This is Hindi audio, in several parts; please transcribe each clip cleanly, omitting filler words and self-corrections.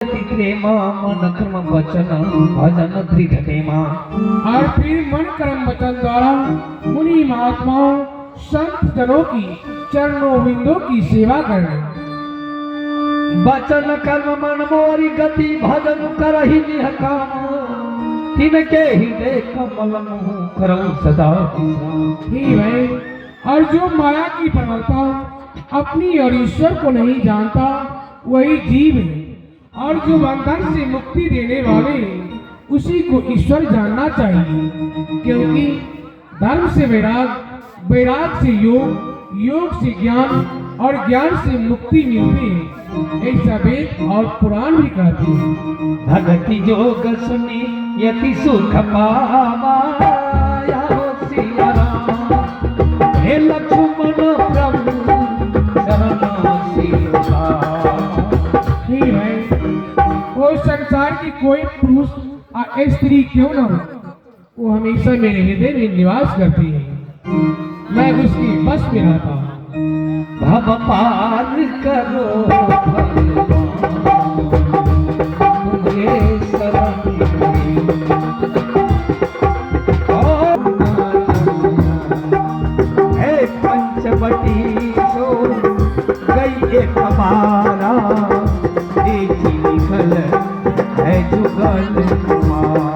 प्रेम मन कर्म वचन भजन त्रिधर्म। और फिर मन कर्म वचन द्वारा मुनि महात्माओं संत जनों की चरणों बिंदों की सेवा करना। वचन कर्म मन मोरी गति भजन करहि निह काम। तिनके हृदय कमल मुँह करऊं सदा विश्राम। ही भाई, और जो माया की प्रबलता अपनी और ईश्वर को नहीं जानता वही जीव है, और जो बंधन से मुक्ति देने वाले उसी को ईश्वर जानना चाहिए। क्योंकि धर्म से वैराग, वैराग से योग, योग से ज्ञान और ज्ञान से मुक्ति मिलती है, ऐसा वेद और पुराण भी कहते हैं। भगति जोग सुनी यति सुख पावा। सिया राम हे लक्ष्मण प्रभु शरण ही भाई, वो संसार की कोई पुरुष और स्त्री क्यों न हो, वो हमेशा मेरे हृदय में निवास करती है। मैं उसकी बस में रहता हूँ। भव पार करो तुम्हें शरण है पंचवटी सो गई एक हमारा। देखी निकल है जुगल तुम्हारा।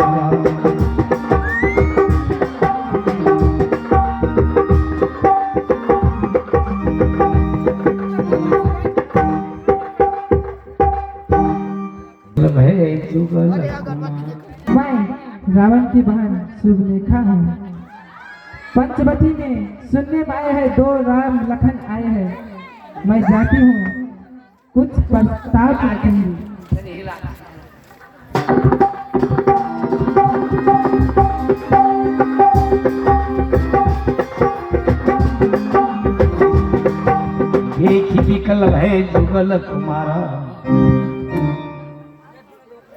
मैं रावण की बहन शुभलेखा हूँ। पंचवटी में सुनने में आए हैं दो राम लखन आए हैं। मैं जाती हूँ, कुछ प्रस्ताव रखेंगी। एक ही विकल है जुगल तुम्हारा।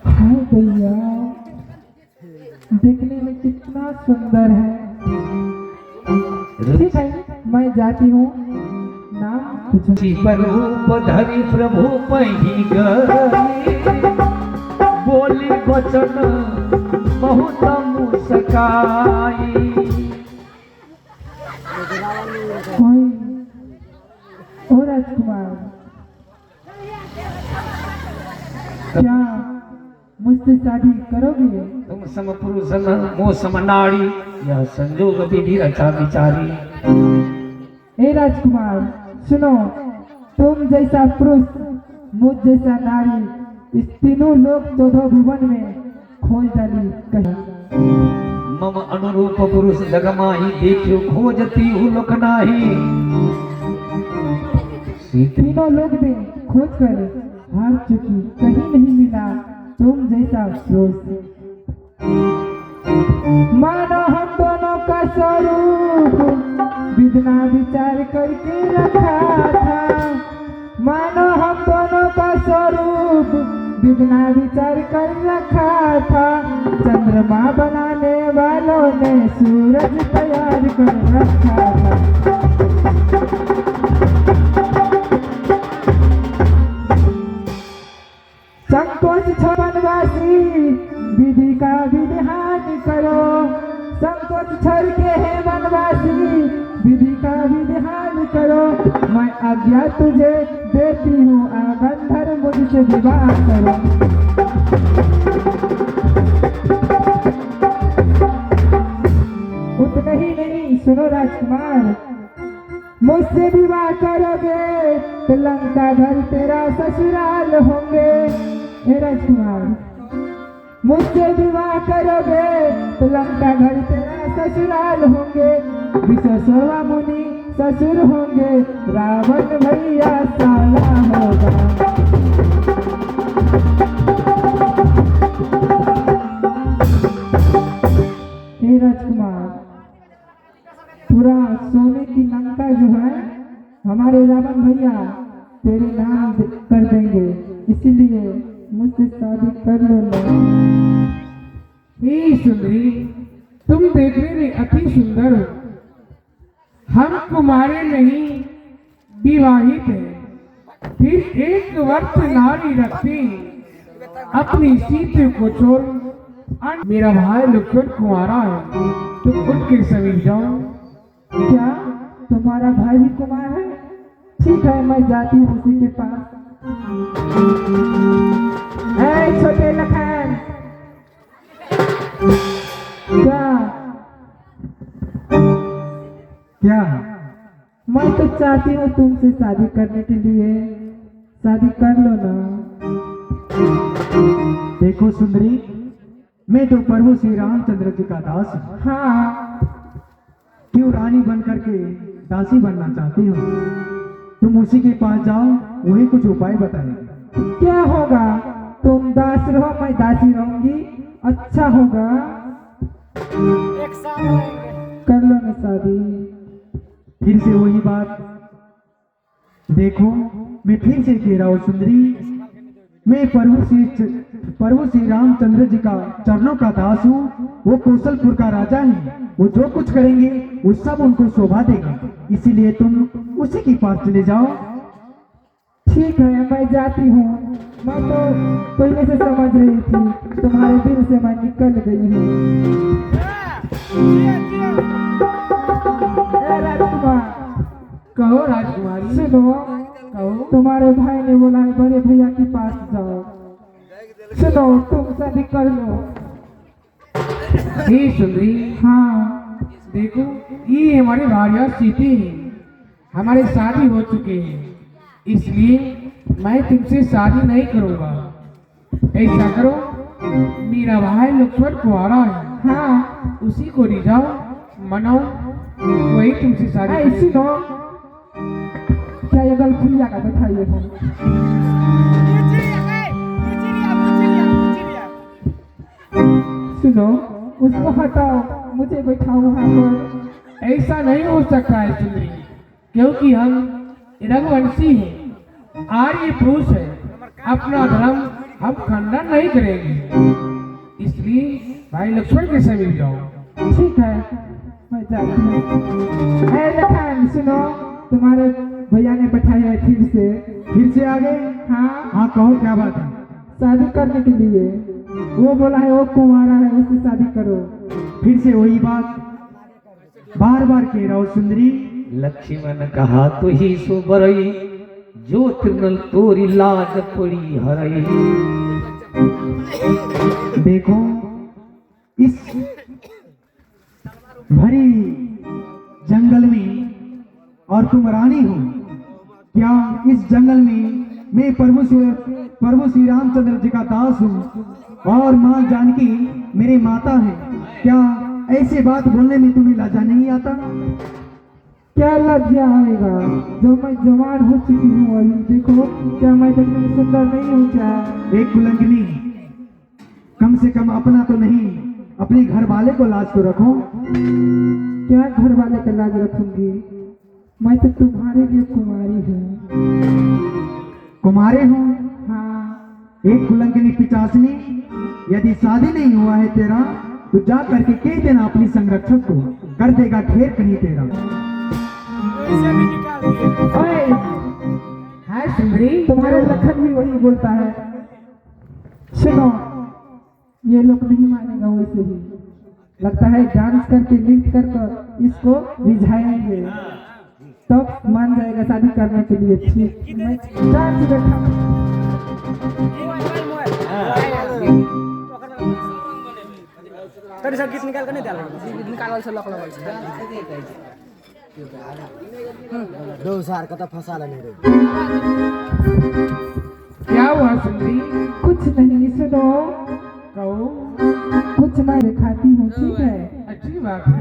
हाय भैया, देखने में कितना सुंदर है। ठीक है, मैं जाती हूँ। नाम पूछो। रूप धरि प्रभु पही गए। बोली वचन बहुत मुस्काई। ओ राजकुमार, क्या मुझसे शादी करोगे? तुम सम पुरुष मोह सम नारी, यह संजोग विधि रचा विचारी। हे राजकुमार सुनो, तुम जैसा पुरुष, मुझ जैसा नारी, इस तीनों लोग चौदह भुवन में खोज डाली कहीं। मम अनुरूप पुरुष जगमाही। देखियो खोजती हूँ लोक नाही। तीनों लोग ने खोज कर हार चुकी, कहीं नहीं मिला तुम जैसा पुरुष। मानो हम दोनों का स्वरूप विधना विचार करके रखा था। मानो हम दोनों का स्वरूप विधना विचार कर रखा था। चंद्रमा बनाने वालों ने सूरज तैयार कर रखा था। संकोच छो वनवासी, विधि का विधान करो। संकोच छोड़ के है वनवासी, विधि का विधान करो। मैं आज्ञा तुझे देती हूँ, गंधर मुझसे विवाह करो। उतना ही नहीं, सुनो राजकुमार, मुझसे विवाह करोगे तो लंका घर तेरा ससुराल होंगे। हे राजकुमार, मुझसे विवाह करोगे तो लंका घर तेरा ससुराल होंगे। विश्वसर्मा मुनि ससुर होंगे, रावण भैया साला होगा। हे राजकुमार, पूरा सोने की लंका जो है हमारे रावण भैया तेरे नाम कर देंगे, इसीलिए मुझसे शादी कर लो ना। हे सुंदरी, तुम देखने में अति सुंदर हो। हम कुमारे नहीं, विवाहित है, फिर एक वर्ष नारी रखती अपनी सीते को छोड़ मेरा भाई लक्ष्मण कुमारा है, तुम उनके समीप जाओ। क्या तुम्हारा भाई भी कुमार है? ठीक है, मैं जाती हूँ उसी के पास। ऐ छोटे लखन, क्या? मैं तो चाहती हूँ तुमसे शादी करने के लिए, शादी कर लो ना। देखो सुंदरी, मैं तो प्रभु श्री रामचंद्र जी का दास हूँ। हाँ, क्यों रानी बन करके दासी बनना चाहती हो? तुम उसी के पास जाओ, वही कुछ उपाय बताएगा। क्या होगा? तुम दास रहो, मैं दासी रहूंगी, अच्छा होगा। कर लो ना शादी। फिर से वही बात। देखो, मैं फिर से कह रहा हूँ सुंदरी, मैं प्रभु श्री रामचंद्र जी का चरणों का दास हूँ। वो कौशलपुर का राजा है, वो जो कुछ करेंगे वो सब उनको शोभा देगा, इसीलिए तुम उसी के पास चले जाओ। ठीक है, मैं जाती हूँ। मैं तो पहले से समझ रही थी, तुम्हारे दिल से मैं निकल गई हूँ। ए राजकुमार, कहो राजकुमारी। सुनो, कहो। तुम्हारे भाई ने बोला है बड़े भैया के पास जाओ। सुनो, तुम शादी कर लो। हे सुंदरी, हाँ, देखो ये हमारे भारिया सीते हैं, हमारे शादी हो चुके हैं, इसलिए मैं तुमसे शादी नहीं करूंगा। ऐसा करो, मेरा भाई लक्ष्मण कुआरा है, हाँ, उसी को रिझाओ, मनाओ, वही तुमसे शादी ऐ करेगा। सुनो, क्या ये गलफुलिया का बैठाइए हो? सुनो, उसको हटाओ, मुझे बैठाओ वहाँ पर। ऐसा नहीं हो सकता है सुंदरी, क्योंकि हम रघुवंशी हैं, आर्य पुरुष है, अपना धर्म हम खंडन नहीं करेंगे, इसलिए भाई लक्ष्मण के समीप जाओ। ठीक है, मैं जाती हूँ। ए लखन, सुनो, तुम्हारे भैया ने बैठाया है फिर से आ गए? हाँ, हाँ कहो, क्या बात है? शादी करने के लिए वो बोला है, वो कुंवारा है, उससे शादी करो। फिर से वही बात, बार बार कह रहा हूँ सुंदरी। लक्ष्मण कहा तो ही सो बरई, जो तृणल तोरी लाज पड़ी हरई। देखो, इस भरी जंगल में और तुम रानी हो, क्या इस जंगल में मैं प्रभु श्री रामचंद्र जी का दास हूँ और माँ जानकी मेरी माता है, क्या ऐसी बात बोलने में तुम्हें लज्जा नहीं आता? क्या लज्जा आएगा? जो मैं जवान हो चुकी हूँ अभी, देखो क्या मैं देखने में सुंदर नहीं हूँ क्या? एक कुलंगनी, कम से कम अपना तो नहीं, अपने घर वाले को लाज तो रखो। क्या घर वाले का लाज रखूंगी? मैं तो तुम्हारे लिए कुमारी हूँ। कुमारे हो? हाँ। एक कुलंगनी पिचासनी, यदि शादी नहीं हुआ है तेरा तो जा करके कह देना अपनी संरक्षक को, कर देगा ढेर कहीं तेरा। ओए, है सुंदरी, तुम्हारे लखन भी वही बोलता है। सुनो, ये लोग नहीं मानेगा वैसे ही, लगता है डांस करके नृत्य कर इसको रिझाएंगे, तब मान जाएगा शादी करने के लिए। ठीक, मैं डांस बैठा। तरी सब गीत निकाल कर नहीं डाल निकाल से लक लगल दो सार का तो फंसा ले रे। क्या हुआ सुंदरी? कुछ नहीं, सुनो, कहो। कुछ मैं दिखाती हूँ, ठीक है? अच्छी बात है।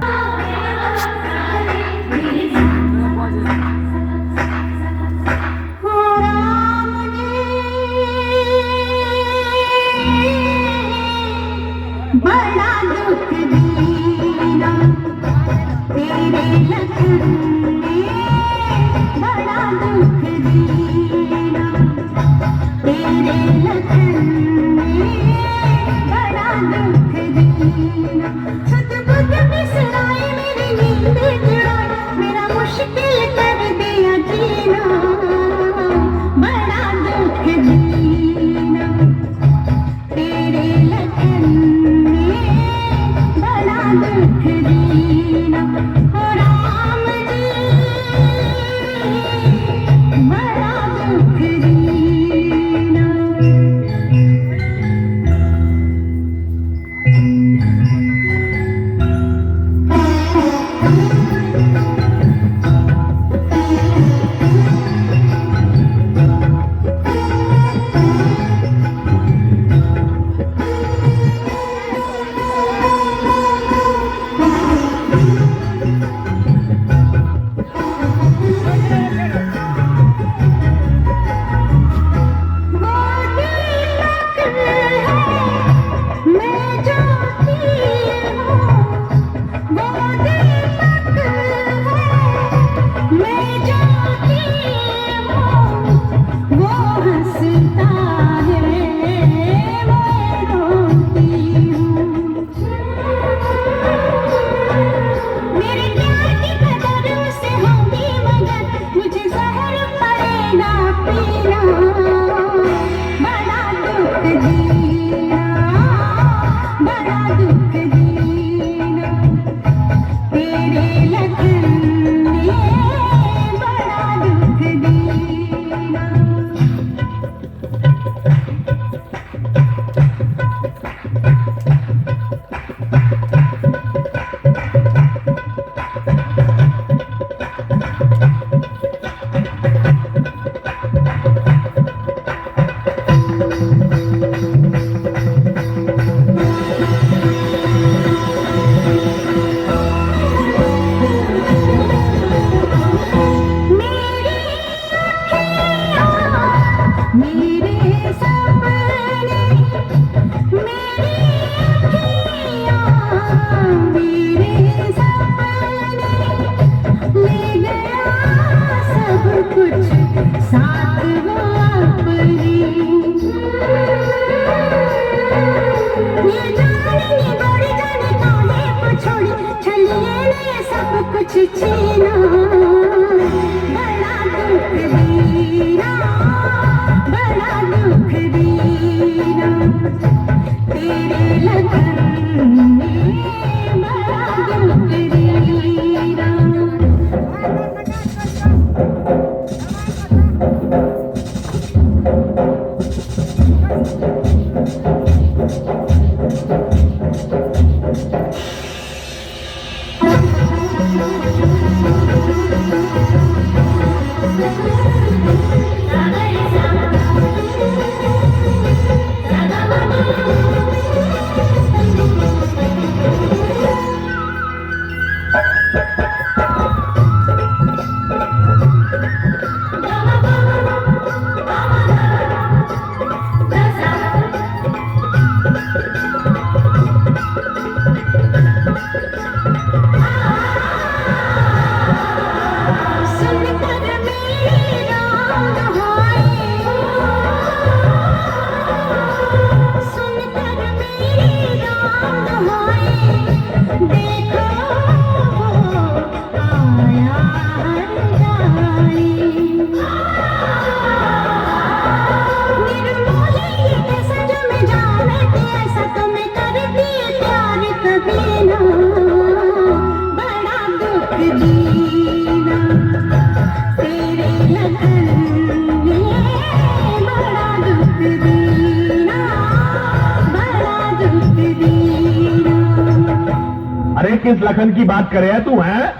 बड़ा दुख दीना तेरे लखन ने, बड़ा दुख दीना तेरे लखन ने, बड़ा दुख दीना। सुध बुध बिसराए मेरी नींद अरे किस लखन की बात करे है तू है?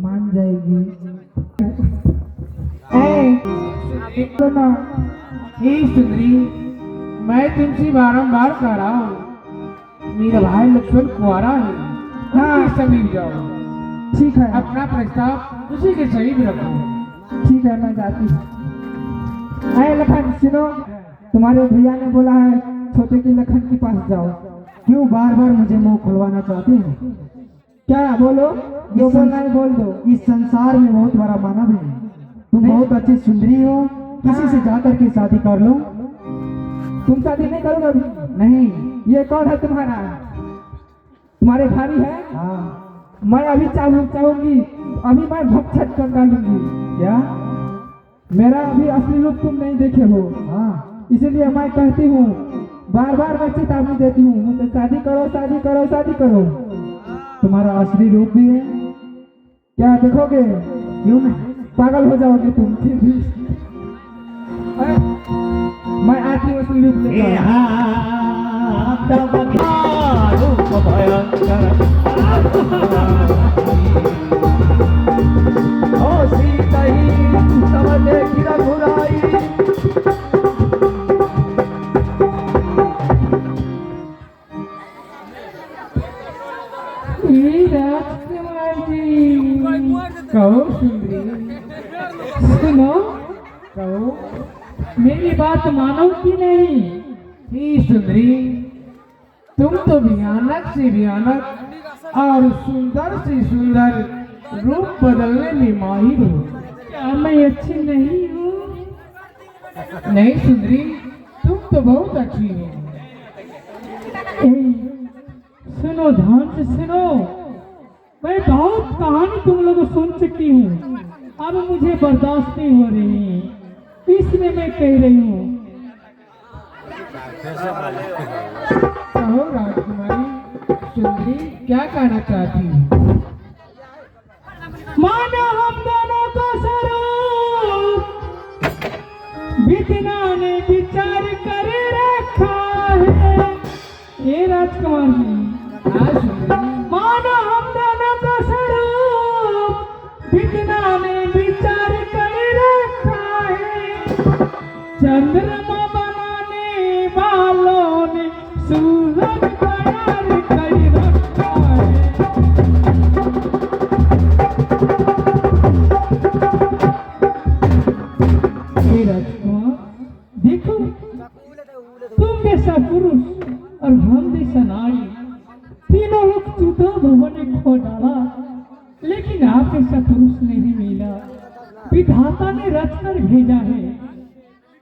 मान जाएगी। सुनो, हे सुंदरी, मैं तुमसे बारंबार कह रहा हूँ, मेरा भाई लक्ष्मण कुंवारा है, हाँ। उसके समीप जाओ, ठीक है, अपना प्रस्ताव उसी के समीप रखो। ठीक है, मैं जाती हूँ। अरे लखन सुनो, तुम्हारे भैया ने बोला है छोटे की लखन के पास जाओ। क्यों बार बार मुझे मुंह खुलवाना चाहते हैं? क्या बोलो, जो बोलना है बोल दो। इस संसार में बहुत बड़ा मानव है, तुम बहुत अच्छी सुंदरी हो, किसी से जाकर के शादी कर लो। तुम शादी नहीं करोगे अभी? नहीं। ये कौन है तुम्हारा? तुम्हारे भाई है? हाँ। मैं अभी चाहूंगी, अभी मैं भक्षक कर डालूंगी। क्या? मेरा अभी असली रूप तुम नहीं देखे हो, हाँ। इसलिए मैं कहती हूँ, बार बार मैं चेतावनी देती हूँ, मुझसे शादी करो, शादी करो, शादी करो। तुम्हारा असली रूप भी है? क्या देखोगे? क्यों नहीं? पागल हो जाओगे तुम फिर भी। अरे, मैं आती हूँ असली रूप लेकर। कहो सुंदरी, सुनो, कहो। मेरी बात मानो कि नहीं? ही सुंदरी, तुम तो भयानक से भयानक और सुंदर से सुंदर रूप बदलने में माहिर हो। क्या मैं अच्छी नहीं हूँ? नहीं सुंदरी, तुम तो बहुत अच्छी हो। ए, सुनो, ध्यान से सुनो, मैं बहुत कहानी तुम लोग सुन चुकी हूँ, अब मुझे बर्दाश्त नहीं हो रही, इसलिए मैं कह रही हूँ। कहो राजकुमारी, सुंदरी क्या कहना चाहती हो? मानो हम दोनों को स्वरूप विधिना ने विचार कर रखा है। ये राजकुमार जी, हाँ सुंदरी, मानो हम दोनों को स्वरूप विधिना ने विचार कर रखा है। चंद्रमा बनाने वालों ने सूरज तैयार कर रखा है। हे राजकुमार, देखो, तुम जैसा पुरुष और हम जैसा नारी, तीनों लोग चूता भवन ने खो डाला, लेकिन आप जैसा पुरुष नहीं मिला। विधाता ने रच कर भेजा है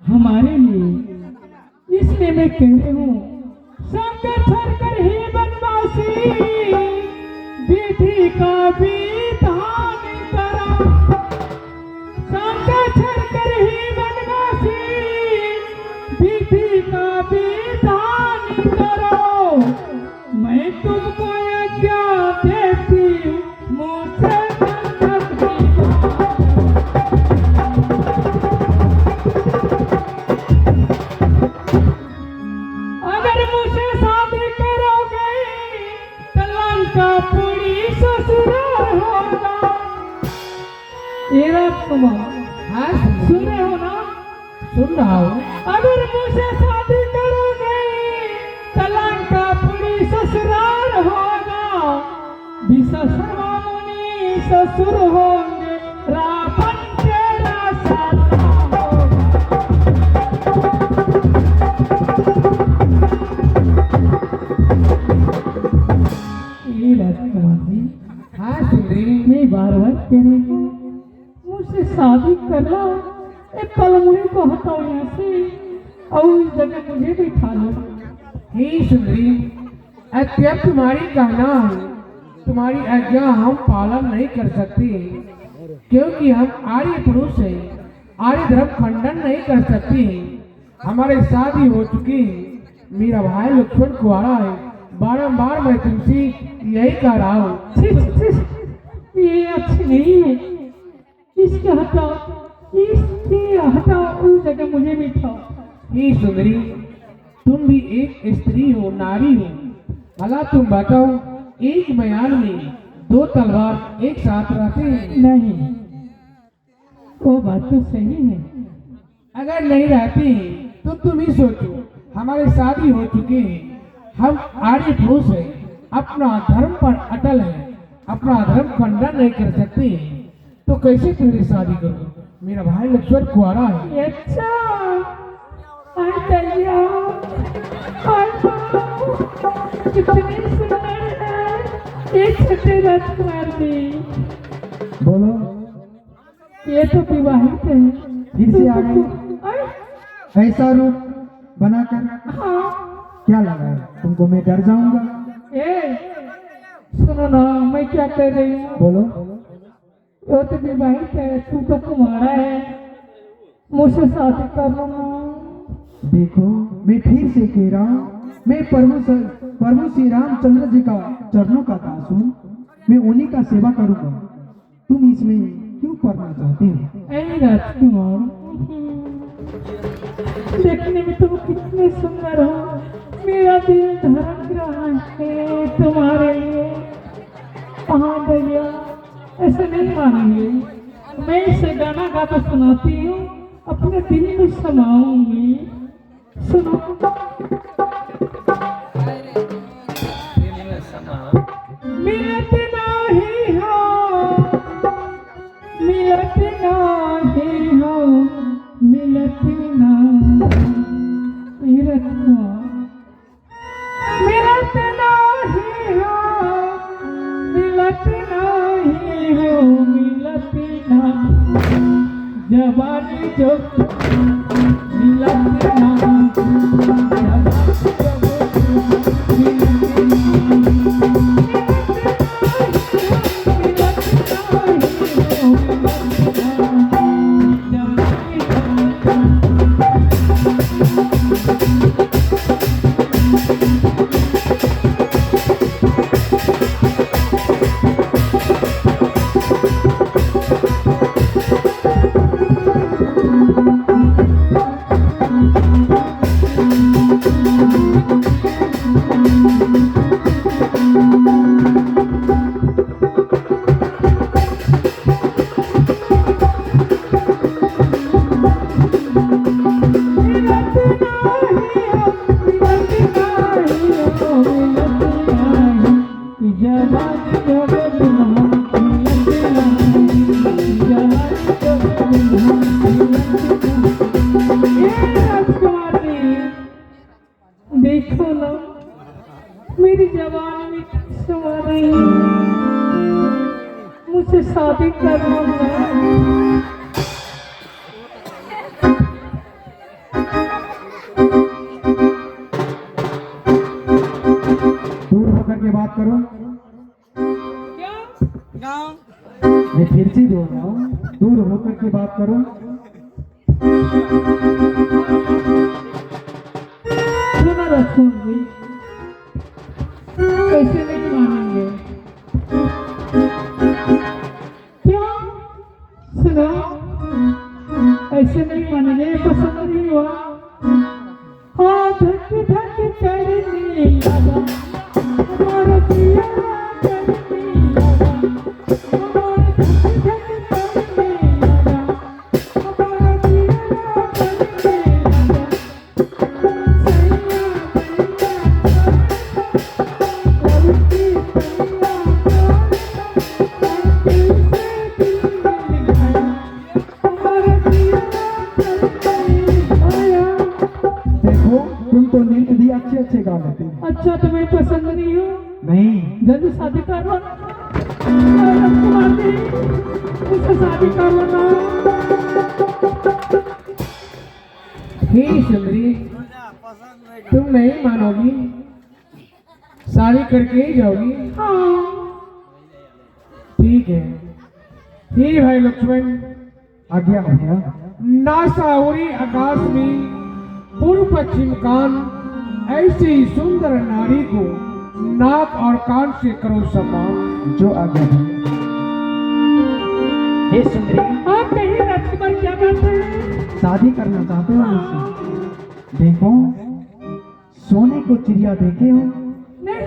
हमारे लिए, इसलिए मैं कहती हूँ, संग छोड़ कर ही बनवासी विधि का विधान करा। संग छोड़ कर ही बनवासी विधि का विधान करो। मैं तुमको आज्ञा देती हूँ, मुझसे बंधक अगर मुझसे शादी करोगे तो लंकापुरी ससुराल होगा। ये राजकुमार, हाँ सुन रहे हो ना? सुन रहा हूँ। अगर मुझसे शादी करोगे तो लंकापुरी ससुराल होगा। विश्वकर्मा मुनि ससुर होंगे, रावण तेरा साला होगा। ये राजकुमार जी, हाँ सुंदरी, मैं बार बार कह रही हूँ, मुझसे शादी कर लो। एक कलमुड़ी को हटाओ यहाँ से और इस जगह मुझे बिठा लो। ही सुंदरी, अब तुम्हारी कहना है, तुम्हारी आज्ञा हम पालन नहीं कर सकते, क्योंकि हम आर्य पुरुष हैं, आर्य धर्म खंडन नहीं कर सकते। हमारे शादी हो चुकी है, मेरा भाई लक्ष्मण कुंवारा है, बारंबार मैं तुमसे यही कह रहा हूँ। ये अच्छी नहीं है, इसके हटाओ, इसके हटाओ, उस जगह मुझे बिठाओ। ही सुंदरी, तुम भी एक स्त्री हो, नारी हो, भला तुम बताओ, एक म्यान में दो तलवार एक साथ रहते हैं? नहीं, वो बात तो सही है। अगर नहीं रहते हैं तो तुम ही सोचो, हमारी शादी हो चुकी है, हम आर्य पुरुष हैं, अपना धर्म पर अटल है, अपना धर्म खंडन नहीं कर सकते, तो कैसे तुम्हारी शादी करूं? मेरा भाई लक्ष्मण कुआरा है। अच्छा आई दैया आई कितनी सुंदर है ये छोटे राजकुमार जी। बोलो, ये तो विवाहित है। फिर से आ गई। आई, ऐसा रूप बनाकर हाँ क्या लगा है तुमको? मैं डर जाऊंगा। ए सुनो ना, मैं क्या कह रही हूँ। बोलो। वो तो विवाहित है, तू तो कुमारा है, मुझसे शादी कर लो ना। देखो, मैं फिर से कह रहा हूँ, मैं प्रभु श्री रामचंद्र जी का चरणों का दास हूँ, मैं उन्हीं का सेवा करूँगा। तुम इसमें क्यों पढ़ना चाहती हो? ऐ राजकुमार, देखने में तुम कितने सुंदर हो, मेरा दिल धड़क रहा है तुम्हारे लिए। हाँ भैया, ऐसे नहीं मानेंगे, मैं इसे गाना गाकर सुनाती हूँ, अपने दिल में समाऊंगी। सुनो। मिलत नाही हो, मिलत नाही हो, मिलत नाही रखो, मिलत नाही हो, मिलत नाही हो, मिलत नाही जवानी जो मिलत नाही देखो ना, मेरी जवानी में समा रही है, मुझसे शादी करना है। दूर होकर के बात करो। क्या? मैं फिर से बोल रहा हूँ, दूर होकर के बात करो। सुनो रसूल जी, कैसे नहीं मानेंगे? क्या? सुनो, ऐसे नहीं मानेंगे, पसंद नहीं हुआ। हाँ, धक धक करने लगा हमारा दिया, करने लगा हमारा धक धक करने लगा हमारा दिया, करने लगा। देखो, तुम तो नींद भी अच्छे अच्छे गा लेते हो। अच्छा, तुम्हें पसंद नहीं हो? नहीं, जल्दी शादी कर लो ना। राजकुमार जी, मुझसे शादी कर लो ना। हे सुंदरी, तुम नहीं मानोगी, शादी करके ही जाओगी? हाँ, ठीक है। हे भाई लक्ष्मण, आज्ञा हो गया। नासावरी आकाश में पूर्व पश्चिम कान ऐसी ही सुंदर नारी को नाक और कान से करो सम्मान। जो आज्ञा हो। हे सुंदरी, आप कहीं राजकुमार क्या करते हैं? शादी करना चाहते हो मुझसे? देखो, सोने को चिड़िया देखे हो? नहीं।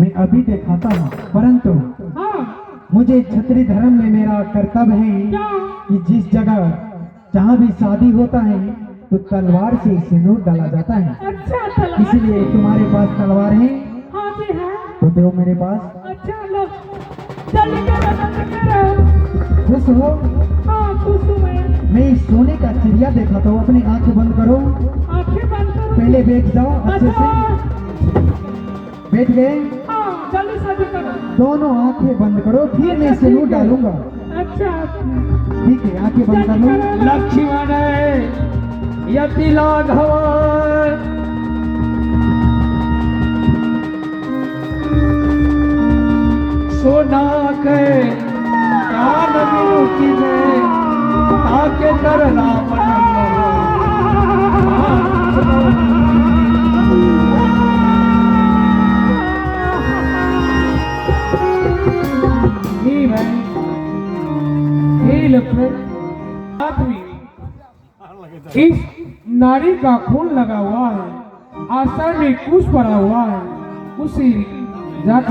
मैं अभी दिखाता हूँ, परंतु हाँ, मुझे क्षत्रिय धर्म में मेरा कर्तव्य है क्या? कि जिस जगह जहाँ भी शादी होता है तो तलवार से सिंदूर डाला जाता है। अच्छा तलवार इसलिए तुम्हारे पास तलवार है हाँ जी है। तो दो मेरे पास। अच्छा लो जल्दी करो। खुश हो? हाँ खुश हूँ मैं इस सोने का चिड़िया देखा था, अपनी आंखें बंद करो। आंखें बंद करो। पहले बैठ जाओ अच्छे से। बैठ गए? हाँ जल्दी शादी करो। दोनों आंखें बंद करो, फिर मैं सिंदूर डालूंगा। अच्छा ठीक है, आंखें बंद कर लो। लक्ष्मण यति लाघव सोना के कान बिनुकी में आके कर राम इस नारी का खून लगा हुआ है, आसन में कुश पड़ा हुआ है, उसी जाकर